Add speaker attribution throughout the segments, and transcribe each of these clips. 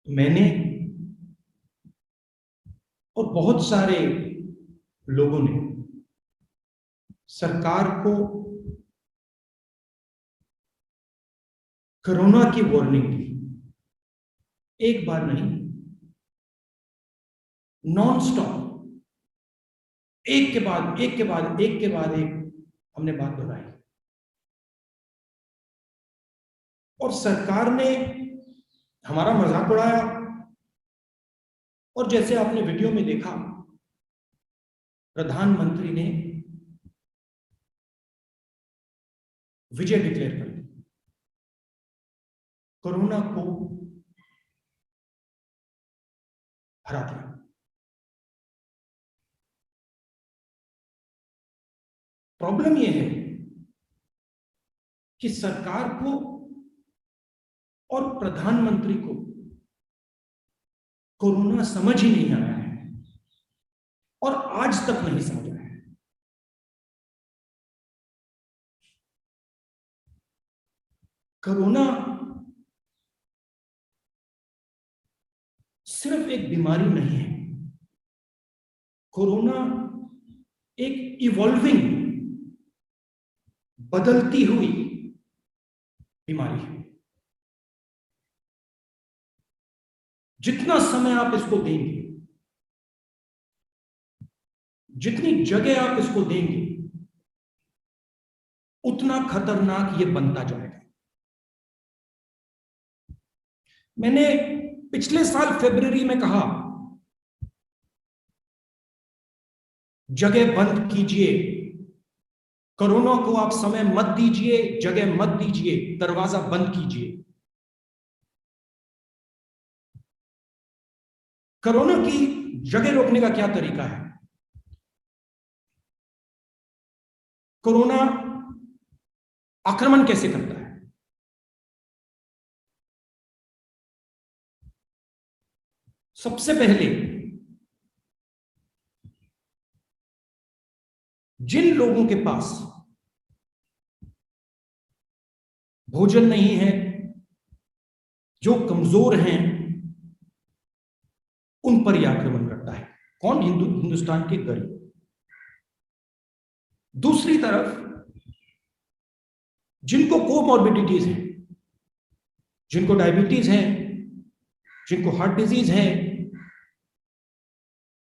Speaker 1: मैंने और बहुत सारे लोगों ने सरकार को कोरोना की वार्निंग दी, एक बार नहीं, नॉन स्टॉप, एक के बाद एक के बाद एक के बाद एक हमने बात दोहराई। और सरकार ने हमारा मजाक उड़ाया, और जैसे आपने वीडियो में देखा, प्रधानमंत्री ने विजय डिक्लेयर कर दी, कोरोना को हरा दिया। प्रॉब्लम यह है कि सरकार को और प्रधानमंत्री को कोरोना समझ ही नहीं आया है, और आज तक नहीं समझ आया है। कोरोना सिर्फ एक बीमारी नहीं है, कोरोना एक इवॉल्विंग, बदलती हुई बीमारी है। जितना समय आप इसको देंगे, जितनी जगह आप इसको देंगे, उतना खतरनाक ये बनता जाएगा। मैंने पिछले साल फरवरी में कहा, जगह बंद कीजिए, कोरोना को आप समय मत दीजिए, जगह मत दीजिए, दरवाजा बंद कीजिए। कोरोना की जगह रोकने का क्या तरीका है? कोरोना आक्रमण कैसे करता है? सबसे पहले जिन लोगों के पास भोजन नहीं है, जो कमजोर हैं, उन पर यह आक्रमण करता है। कौन? हिंदुस्तान के गरीब। दूसरी तरफ जिनको कोमॉर्बिडिटीज हैं, जिनको डायबिटीज है, जिनको हार्ट डिजीज है,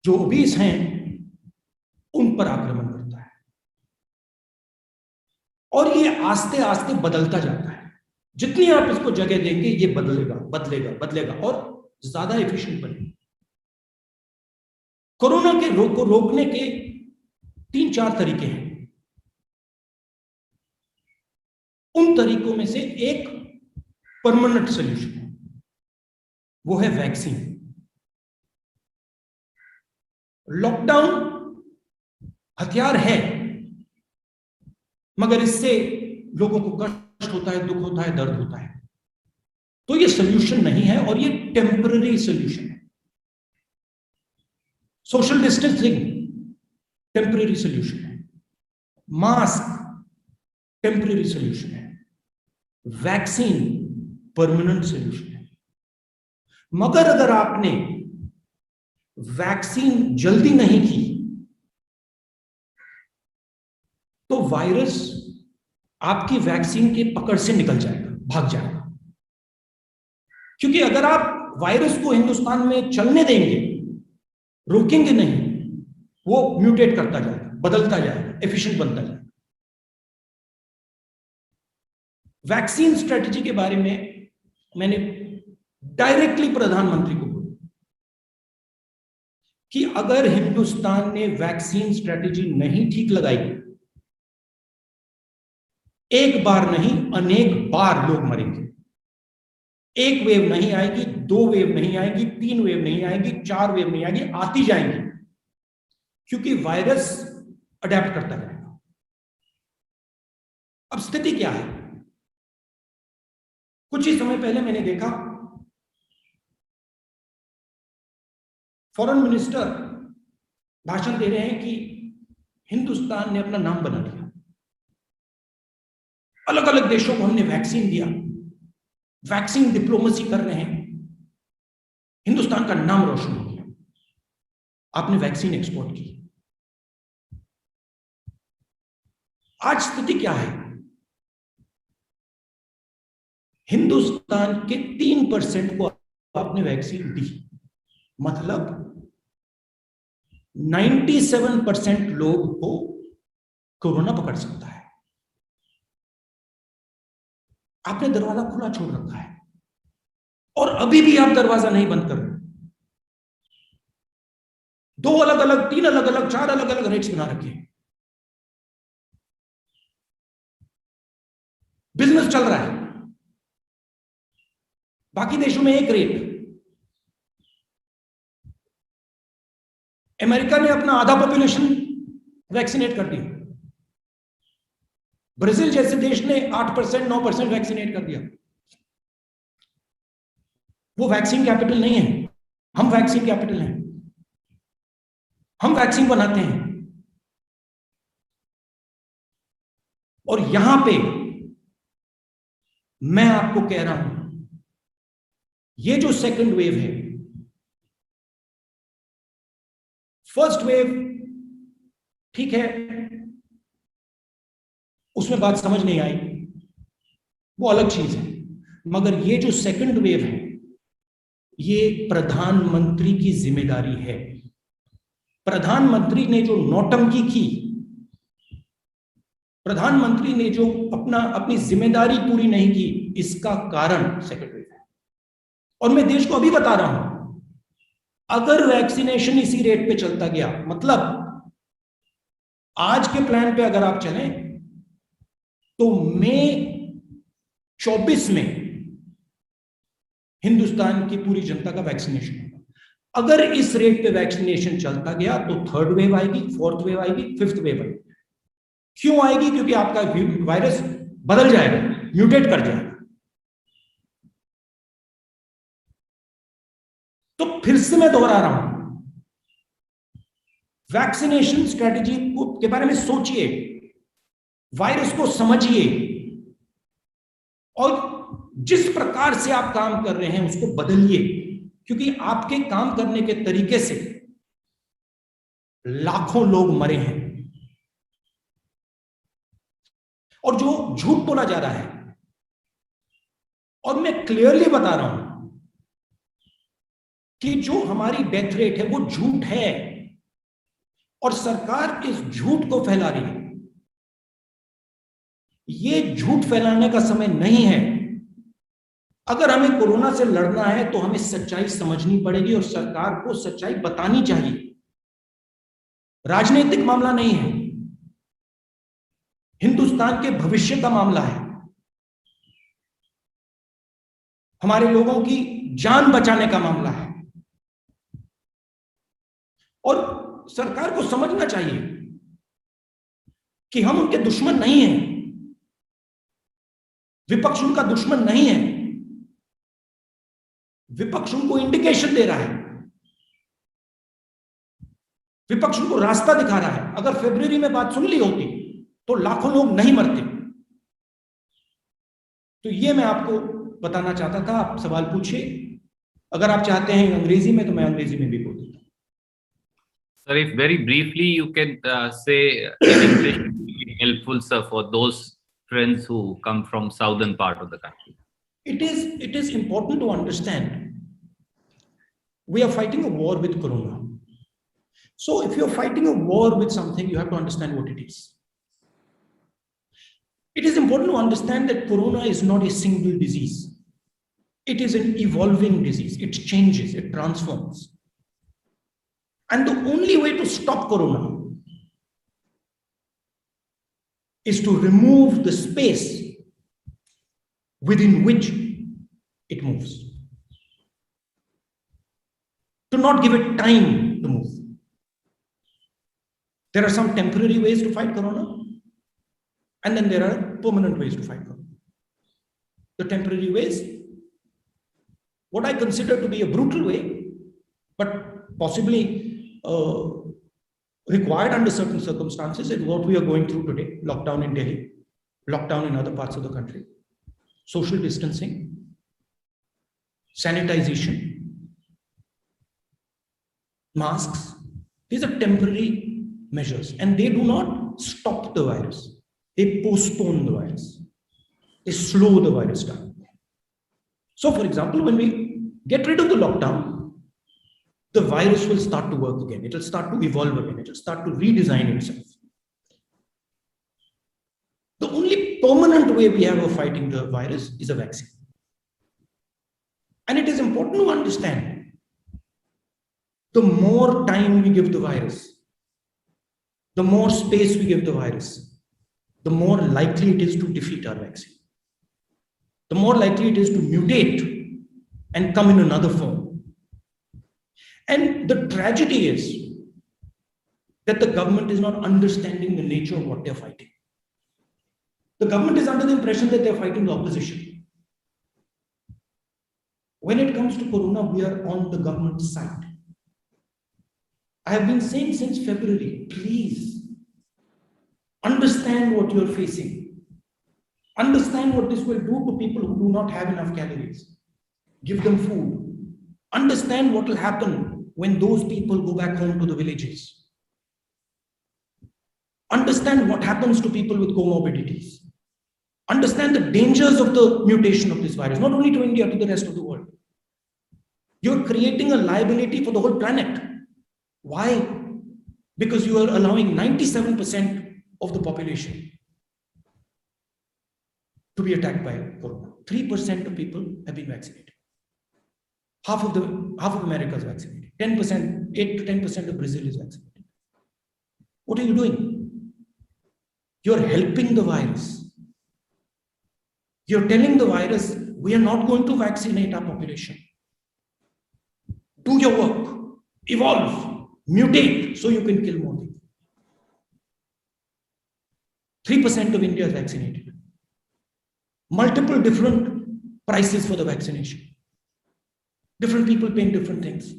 Speaker 1: जो ओबीस हैं, उन पर आक्रमण करता है। और ये आस्ते आस्ते बदलता जाता है। जितनी आप इसको जगह देंगे, ये बदलेगा बदलेगा बदलेगा और ज्यादा एफिशिएंट बनेगा। कोरोना के रोग को रोकने के 3-4 तरीके हैं। उन तरीकों में से एक परमानेंट सॉल्यूशन है, वो है वैक्सीन। लॉकडाउन हथियार है, मगर इससे लोगों को कष्ट होता है, दुख होता है, दर्द होता है। तो ये सॉल्यूशन नहीं है, और ये टेम्पररी सॉल्यूशन है। सोशल डिस्टेंसिंग टेम्पररी सॉल्यूशन है, मास्क टेम्पररी सॉल्यूशन है, वैक्सीन परमानेंट सॉल्यूशन है। मगर अगर आपने वैक्सीन जल्दी नहीं की, तो वायरस आपकी वैक्सीन के पकड़ से निकल जाएगा, भाग जाएगा। क्योंकि अगर आप वायरस को हिंदुस्तान में चलने देंगे, रोकेंगे नहीं, वो म्यूटेट करता जाएगा, बदलता जाएगा, एफिशिएंट बनता जाएगा। वैक्सीन स्ट्रेटजी के बारे में मैंने डायरेक्टली प्रधानमंत्री को बोला कि अगर हिंदुस्तान ने वैक्सीन स्ट्रेटजी नहीं ठीक लगाई, एक बार नहीं, अनेक बार लोग मरेंगे। एक वेव नहीं आएगी, 2 वेव नहीं आएगी, 3 वेव नहीं आएगी, 4 वेव नहीं आएगी, आती जाएंगी, क्योंकि वायरस अडेप्ट करता जाएगा। अब स्थिति क्या है? कुछ ही समय पहले मैंने देखा, फॉरेन मिनिस्टर भाषण दे रहे हैं कि हिंदुस्तान ने अपना नाम बना लिया, अलग अलग देशों को हमने वैक्सीन दिया, वैक्सीन डिप्लोमेसी कर रहे हैं। हिंदुस्तान का नाम रोशन हो गया, आपने वैक्सीन एक्सपोर्ट की। आज स्थिति क्या है? हिंदुस्तान के 3% को आपने वैक्सीन दी, मतलब 97% लोग को कोरोना पकड़ सकता है। आपने दरवाजा खुला छोड़ रखा है और अभी भी आप दरवाजा नहीं बंद कर रहे। 2 अलग अलग, 3 अलग अलग, 4 अलग अलग रेट्स बना रखे हैं, बिजनेस चल रहा है। बाकी देशों में एक रेट। अमेरिका ने अपना आधा पॉपुलेशन वैक्सीनेट कर दिया, ब्राजील जैसे देश ने 8% 9% वैक्सीनेट कर दिया। वो वैक्सीन कैपिटल नहीं है, हम वैक्सीन कैपिटल हैं। हम वैक्सीन बनाते हैं और यहां पे मैं आपको कह रहा हूं, ये जो सेकंड वेव है, फर्स्ट वेव ठीक है, उसमें बात समझ नहीं आई, वो अलग चीज है। मगर ये जो सेकंड वेव है, ये प्रधानमंत्री की जिम्मेदारी है। प्रधानमंत्री ने जो नौटंकी की, प्रधानमंत्री ने जो अपनी जिम्मेदारी पूरी नहीं की, इसका कारण सेकंड वेव है। और मैं देश को अभी बता रहा हूं, अगर वैक्सीनेशन इसी रेट पे चलता गया, मतलब आज के प्लान पे अगर आप चलें तो मई 24 में हिंदुस्तान की पूरी जनता का वैक्सीनेशन होगा। अगर इस रेट पे वैक्सीनेशन चलता गया तो थर्ड वेव आएगी, फोर्थ वेव आएगी, फिफ्थ वेव आएगी। क्यों आएगी? क्योंकि आपका वायरस बदल जाएगा, म्यूटेट कर जाएगा। तो फिर से मैं दोहरा रहा हूं, वैक्सीनेशन स्ट्रेटेजी के बारे में सोचिए, वायरस को समझिए और जिस प्रकार से आप काम कर रहे हैं उसको बदलिए, क्योंकि आपके काम करने के तरीके से लाखों लोग मरे हैं। और जो झूठ बोला जा रहा है, और मैं क्लियरली बता रहा हूं कि जो हमारी डेथ रेट है वो झूठ है और सरकार इस झूठ को फैला रही है। ये झूठ फैलाने का समय नहीं है। अगर हमें कोरोना से लड़ना है तो हमें सच्चाई समझनी पड़ेगी और सरकार को सच्चाई बतानी चाहिए। राजनीतिक मामला नहीं है, हिंदुस्तान के भविष्य का मामला है, हमारे लोगों की जान बचाने का मामला है। और सरकार को समझना चाहिए कि हम उनके दुश्मन नहीं हैं, विपक्ष उनका दुश्मन नहीं है। विपक्ष उनको इंडिकेशन दे रहा है, विपक्ष उनको रास्ता दिखा रहा है। अगर फरवरी में बात सुन ली होती तो लाखों लोग नहीं मरते। तो ये मैं आपको बताना चाहता था। आप सवाल पूछिए, अगर आप चाहते हैं अंग्रेजी में तो मैं अंग्रेजी में भी बोल देता हूं।
Speaker 2: Sir, if very briefly you can say in English, it will be helpful, sir, for those friends who come from southern part of the country.
Speaker 1: It is important to understand we are fighting a war with corona. So if you're fighting a war with something, you have to understand what it is. It is important to understand that corona is not a single disease. It is an evolving disease. It changes, it transforms. And the only way to stop corona is to remove the space within which it moves. To not give it time to move. There are some temporary ways to fight corona, and then there are permanent ways to fight corona. The temporary ways, what I consider to be a brutal way, but possibly required under certain circumstances, is what we are going through today. Lockdown in Delhi, lockdown in other parts of the country, social distancing, sanitization, masks, these are temporary measures, and they do not stop the virus. They postpone the virus. They slow the virus down. So, for example, when we get rid of the lockdown, the virus will start to work again. It will start to evolve again. It will start to redesign itself. The only permanent way we have of fighting the virus is a vaccine. And it is important to understand, the more time we give the virus, the more space we give the virus, the more likely it is to defeat our vaccine. The more likely it is to mutate and come in another form. And the tragedy is that the government is not understanding the nature of what they're fighting. The government is under the impression that they're fighting the opposition. When it comes to corona, we are on the government side. I have been saying since February, please understand what you're facing. Understand what this will do to people who do not have enough calories. Give them food. Understand what will happen when those people go back home to the villages. Understand what happens to people with comorbidities. Understand the dangers of the mutation of this virus, not only to India, to the rest of the world. You're creating a liability for the whole planet. Why? Because you are allowing 97% of the population to be attacked by corona. 3% of people have been vaccinated. Half of America is vaccinated. 10%, 8 to 10% of Brazil is vaccinated. What are you doing? You're helping the virus. You're telling the virus, we are not going to vaccinate our population. Do your work, evolve, mutate, so you can kill more people. 3% of India is vaccinated. Multiple different prices for the vaccination. Different people paying different things.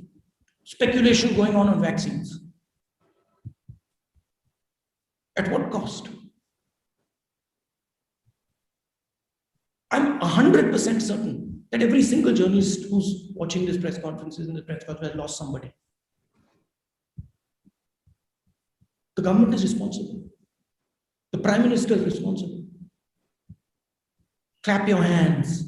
Speaker 1: Speculation going on vaccines. At what cost? I'm 100% certain that every single journalist who's watching this press conferences and the press conference has lost somebody. The government is responsible. The Prime Minister is responsible. Clap your hands.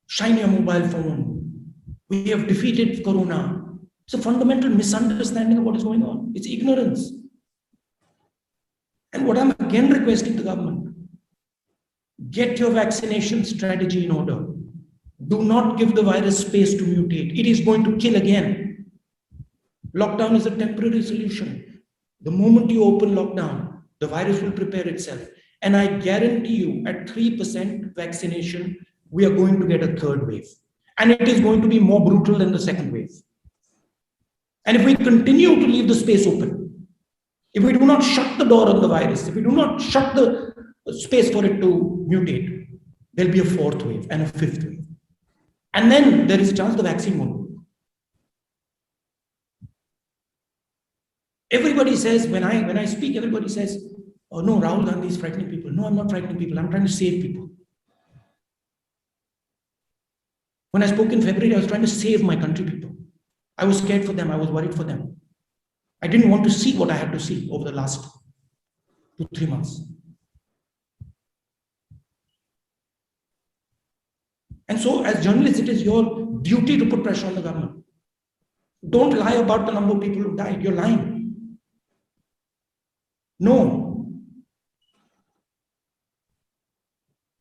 Speaker 1: Shine your mobile phone. We have defeated corona. It's a fundamental misunderstanding of what is going on. It's ignorance. And what I'm again requesting the government, get your vaccination strategy in order. Do not give the virus space to mutate. It is going to kill again. Lockdown is a temporary solution. The moment you open lockdown, the virus will prepare itself. And I guarantee you, at 3% vaccination, we are going to get a third wave. And it is going to be more brutal than the second wave. And if we continue to leave the space open, if we do not shut the door on the virus, if we do not shut the space for it to mutate, there'll be a fourth wave and a fifth wave. And then there is a chance the vaccine won't work. Everybody says, when I speak, everybody says, oh no, Rahul Gandhi is frightening people. No, I'm not frightening people. I'm trying to save people. When I spoke in February, I was trying to save my country people. I was scared for them. I was worried for them. I didn't want to see what I had to see over the last 2-3 months. And so, as journalists, it is your duty to put pressure on the government. Don't lie about the number of people who died. You're lying. No.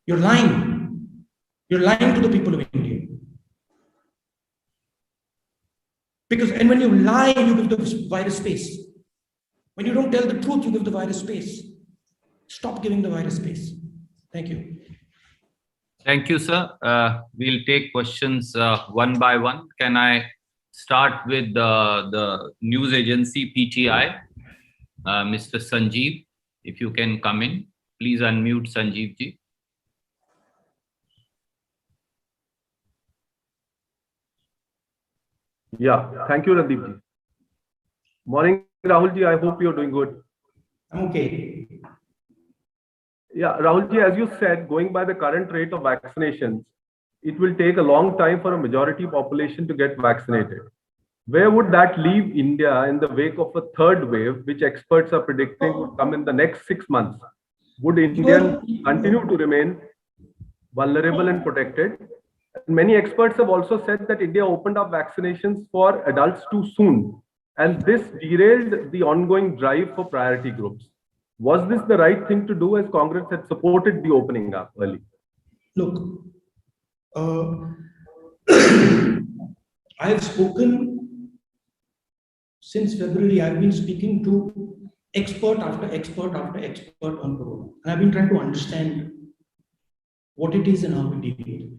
Speaker 1: You're lying. You're lying to the people of India. And when you lie, you give the virus space. When you don't tell the truth, you give the virus space. Stop giving the virus space. Thank you.
Speaker 2: Thank you, sir. We'll take questions one by one. Can I start with the news agency PTI? Mr. Sanjeev, if you can come in, please unmute Sanjeev ji.
Speaker 3: Yeah, thank you, Randeep ji. Morning, Rahul ji. I hope you're doing good.
Speaker 1: I'm okay.
Speaker 3: Yeah, Rahul ji, as you said, going by the current rate of vaccinations, it will take a long time for a majority population to get vaccinated. where would that leave India in the wake of a third wave, which experts are predicting would come in the next 6 months? Would Indians continue to remain vulnerable and protected? And many experts have also said that India opened up vaccinations for adults too soon, and this derailed the ongoing drive for priority groups. Was this the right thing to do, as Congress had supported the opening up early?
Speaker 1: Look, I have spoken since February. I've been speaking to expert after expert after expert on corona, and I've been trying to understand what it is and how we deal with it.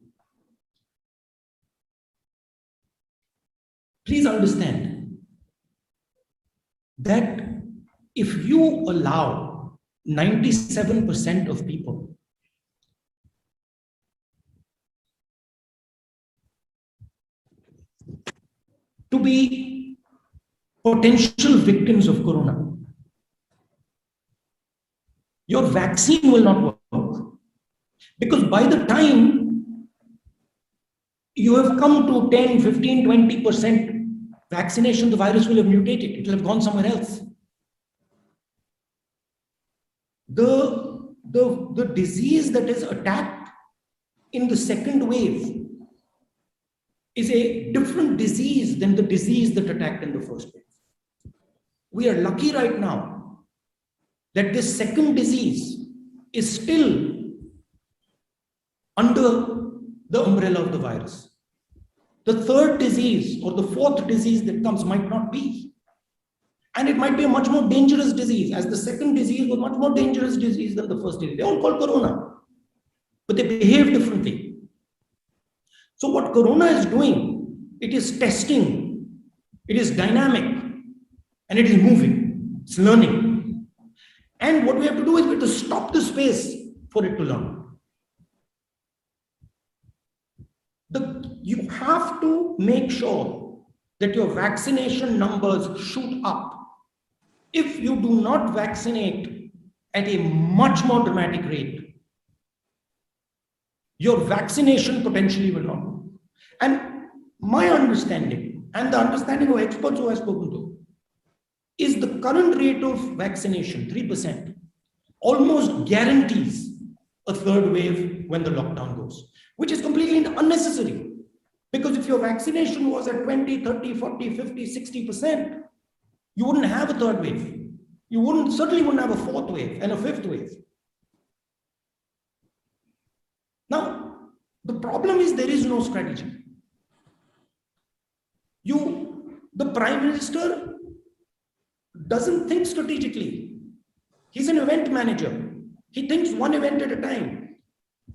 Speaker 1: Please understand that if you allow 97% of people to be potential victims of corona, your vaccine will not work. Because by the time you have come to 10, 15, 20% vaccination, the virus will have mutated. It will have gone somewhere else. The disease that is attacked in the second wave is a different disease than the disease that attacked in the first wave. We are lucky right now that this second disease is still under the umbrella of the virus. The third disease or the fourth disease that comes might not be. And it might be a much more dangerous disease, as the second disease was much more dangerous disease than the first disease. They all call corona, but they behave differently. So what corona is doing, it is testing, it is dynamic, and it is moving, it's learning. And what we have to do is we have to stop the space for it to learn. You have to make sure that your vaccination numbers shoot up. If you do not vaccinate at a much more dramatic rate, your vaccination potentially will not work. And my understanding, and the understanding of experts who I've spoken to, is the current rate of vaccination, 3%, almost guarantees a third wave when the lockdown goes, which is completely unnecessary. Because if your vaccination was at 20, 30, 40, 50, 60%, you wouldn't have a third wave. You certainly wouldn't have a fourth wave and a fifth wave. Now, the problem is there is no strategy. The Prime Minister doesn't think strategically. He's an event manager. He thinks one event at a time.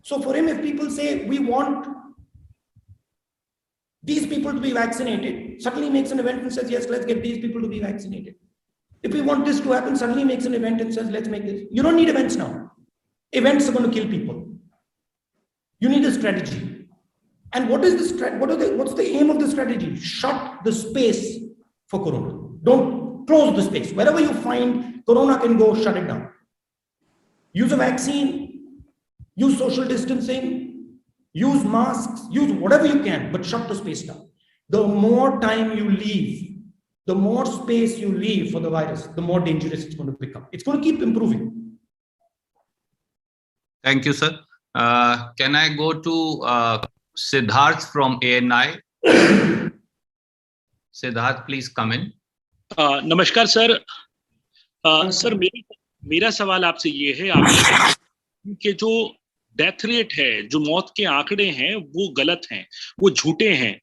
Speaker 1: So for him, if people say, we want these people to be vaccinated, suddenly makes an event and says, yes, let's get these people to be vaccinated. If we want this to happen, suddenly makes an event and says, let's make this. You don't need events now. Events are going to kill people. You need a strategy. And what is the what's the aim of the strategy? Shut the space for corona. Don't close the space. Wherever you find corona can go, shut it down. Use a vaccine, use social distancing, use masks, use whatever you can, but shut the space down. The more time you leave, the more space you leave for the virus, the more dangerous it's going to become. It's going to keep improving.
Speaker 2: Thank you, sir. Can I go to Siddharth from ANI? Siddharth, please come in.
Speaker 4: नमस्कार sir. Sir मेरा सवाल आपसे ये है, आपने कि जो death rate है, जो मौत के आंकड़े हैं, वो गलत हैं, वो झूठे हैं.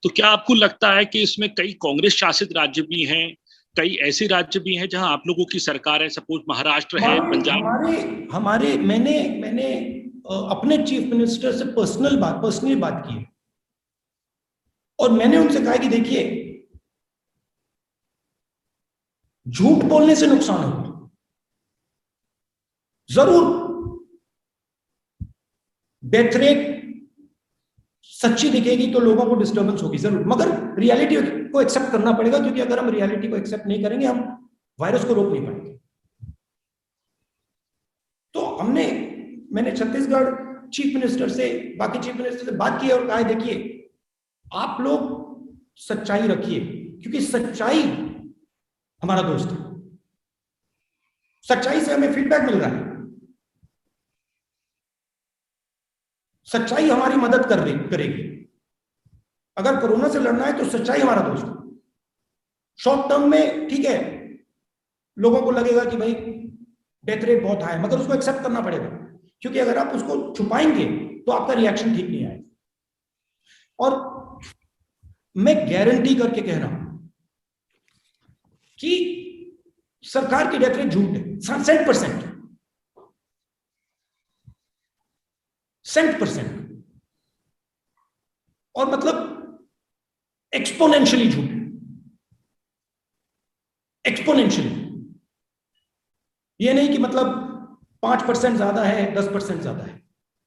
Speaker 4: तो क्या आपको लगता है कि इसमें कई कांग्रेस शासित राज्य भी हैं, कई ऐसे राज्य भी हैं जहां आप लोगों की सरकार है, सपोज महाराष्ट्र है, पंजाब?
Speaker 1: मैंने अपने चीफ मिनिस्टर से पर्सनली बात की और मैंने उनसे कहा कि देखिए, झूठ बोलने से नुकसान होगा. जरूर डेथ रेट सच्ची दिखेगी तो लोगों को डिस्टर्बेंस होगी जरूर, मगर रियलिटी को एक्सेप्ट करना पड़ेगा, क्योंकि अगर हम रियलिटी को एक्सेप्ट नहीं करेंगे, हम वायरस को रोक नहीं पाएंगे. तो मैंने छत्तीसगढ़ चीफ मिनिस्टर से, बाकी चीफ मिनिस्टर से बात की और कहा, देखिए आप लोग सच्चाई रखिए, क्योंकि सच्चाई हमारा दोस्त है, सच्चाई से हमें फीडबैक मिल रहा है, सच्चाई हमारी मदद करेगी। अगर कोरोना से लड़ना है तो सच्चाई हमारा दोस्त है। शॉर्ट टर्म में ठीक है, लोगों को लगेगा कि भाई डेथ रेट बहुत हाई है, मगर उसको एक्सेप्ट करना पड़ेगा, क्योंकि अगर आप उसको छुपाएंगे तो आपका रिएक्शन ठीक नहीं आएगा। और मैं गारंटी करके कह रहा हूं कि सरकार की डेथ रेट झूठ है, 100%, और मतलब एक्सपोनेंशियली झूठ है, एक्सपोनेंशियली। ये नहीं कि मतलब 5% ज्यादा है, 10% ज्यादा है,